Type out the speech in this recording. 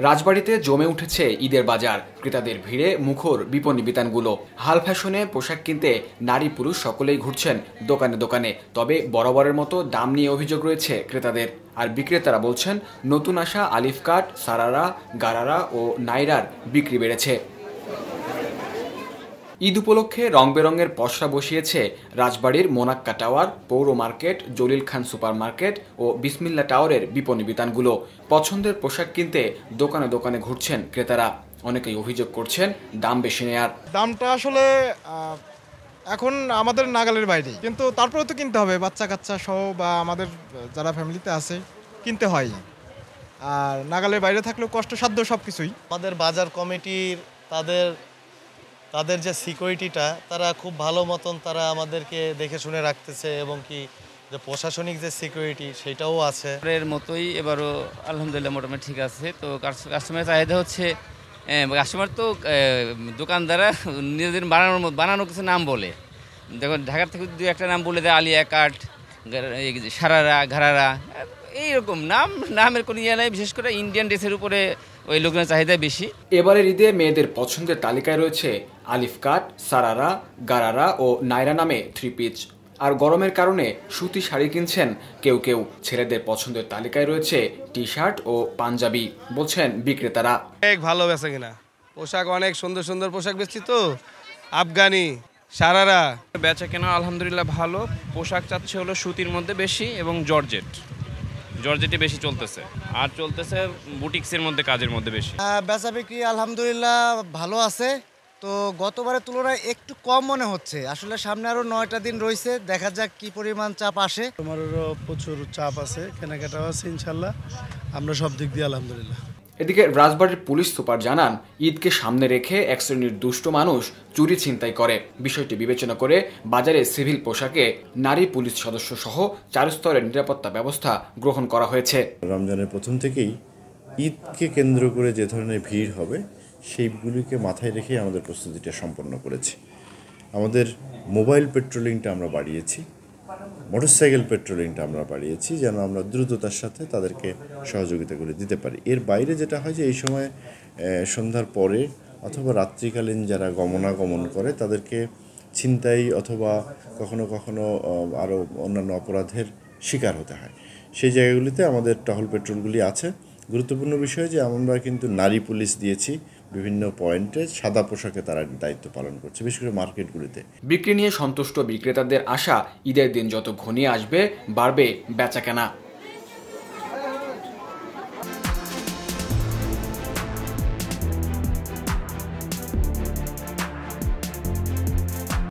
রাজবাড়ীতে জমে উঠেছে ঈদের বাজার। ক্রেতাদের ভিড়ে মুখর বিপণী বিতানগুলো। হাল ফ্যাশনে পোশাক কিনতে নারী পুরুষ সকলেই ঘুরছেন দোকানে দোকানে। তবে বরাবরের মতো দাম নিয়ে অভিযোগ রয়েছে ক্রেতাদের। আর বিক্রেতারা বলছেন, নতুন আসা আলিফ কাট, সারারা, গারারা ও নাইরার বিক্রি বেড়েছে। ঈদ উপলক্ষে রং বেরঙের পসরা বসিয়েছে রাজবাড়ীর মোনাক্কা টাওয়ার, পৌর মার্কেট, জলিল খান সুপার মার্কেট ও বিসমিল্লা টাওয়ারের বিপণী বিতানগুলো। পছন্দের পোশাক কিনতে দোকানে দোকানে ঘুরছেন ক্রেতারা। অনেকেই অভিযোগ করছেন দাম বেশি নেয়ার। দামটা আসলে এখন আমাদের নাগালের বাইরে, কিন্তু তারপরে তো কিনতে হবে, বাচ্চা কাচ্চা সহ বা আমাদের যারা ফ্যামিলিতে আছে কিনতে হয়। আর নাগালের বাইরে থাকলেও কষ্টসাধ্য সব কিছুই। আমাদের বাজার কমিটির তাদের যে সিকিউরিটিটা, তারা খুব ভালো মতন তারা আমাদেরকে দেখে শুনে রাখতেছে, এবং কি যে প্রশাসনিক যে সিকিউরিটি সেটাও আছে। এর মতোই এবারও আলহামদুলিল্লাহ মোটামুটি ঠিক আছে। তো কাস্টমারের চাহিদা হচ্ছে, কাস্টমার তো দোকানদাররা নিজেদের বানানো কিছু নাম বলে। দেখুন, ঢাকার থেকে দু একটা নাম বলে দেয়, আলিয়া কাট, সারারা, ঘারারা, এইরকম নামের কোনো ইয়ে নাই। বিশেষ করে ইন্ডিয়ান ড্রেসের উপরে ওই লোকজনের চাহিদা বেশি। এবারের ঈদে মেয়েদের পছন্দের তালিকায় রয়েছে আলিফ কাট, সারারা, গারারা ও নাইরা নামে 3 পিচ। আর গরমের কারণে সুতি শাড়ি কিনছেন কেউ কেউ। ছেলেদের পছন্দের তালিকায় রয়েছে টি শার্ট ও পাঞ্জাবি, বলছেন বিক্রেতারা। অনেক ভালো বেচা কিনা, পোশাক অনেক সুন্দর সুন্দর পোশাক বেচছি তো, আফগানি, সারারা। বেচা কেনা আলহামদুলিল্লাহ ভালো। পোশাক চাচ্ছে হলো সুতির মধ্যে বেশি এবং জর্জেটে বেশি চলতেছে, আর চলতেছে বুটিক্সের মধ্যে, কাজের মধ্যে বেশি। বেচা বিক্রি আলহামদুলিল্লাহ ভালো আছে। তো গতবারের তুলনায় একটু কম মনে হচ্ছে। আসলে সামনে আরো 9টা দিন রয়েছে, দেখা যাক কি পরিমাণ চাপ আসে। আমারও প্রচুর চাপ আছে, কেনাকাটাও আছে ইনশাল্লাহ। আমরা সব দিক দিয়ে আলহামদুলিল্লাহ। এদিকে রাজবাড়ীর পুলিশ সুপার জানান, ঈদকে সামনে রেখে এক শ্রেণীর দুষ্ট মানুষ চুরি ছিনতাই করে। বিষয়টি বিবেচনা করে বাজারে সিভিল পোশাকে নারী পুলিশ সদস্য সহ 4 স্তরের নিরাপত্তা ব্যবস্থা গ্রহণ করা হয়েছে। রমজানের প্রথম থেকেই ঈদকে কেন্দ্র করে যে ধরনের ভিড় হবে সেইগুলিকে মাথায় রেখে আমাদের প্রস্তুতিটা সম্পন্ন করেছি। আমাদের মোবাইল পেট্রোলিংটা আমরা বাড়িয়েছি, মোটরসাইকেল পেট্রোলিংটা আমরা বাড়িয়েছি, যেন আমরা দ্রুততার সাথে তাদেরকে সহযোগিতা করে দিতে পারি। এর বাইরে যেটা হয় যে এই সময় সন্ধ্যার পরে অথবা রাত্রিকালীন যারা গমনাগমন করে তাদেরকে ছিনতাই অথবা কখনো কখনো আরও অন্যান্য অপরাধের শিকার হতে হয়। সেই জায়গাগুলিতে আমাদের টহল পেট্রোলগুলি আছে। গুরুত্বপূর্ণ বিষয় যে আমরা কিন্তু নারী পুলিশ দিয়েছি বিভিন্ন পয়েন্টে, সাদা পোশাকে তারা দায়িত্ব পালন করছে, বিশেষ করে মার্কেটগুলিতে। বিক্রি নিয়ে সন্তুষ্ট বিক্রেতাদের আশা, ঈদের দিন যত ঘনিয়ে আসবে বাড়বে বেচাকেনা।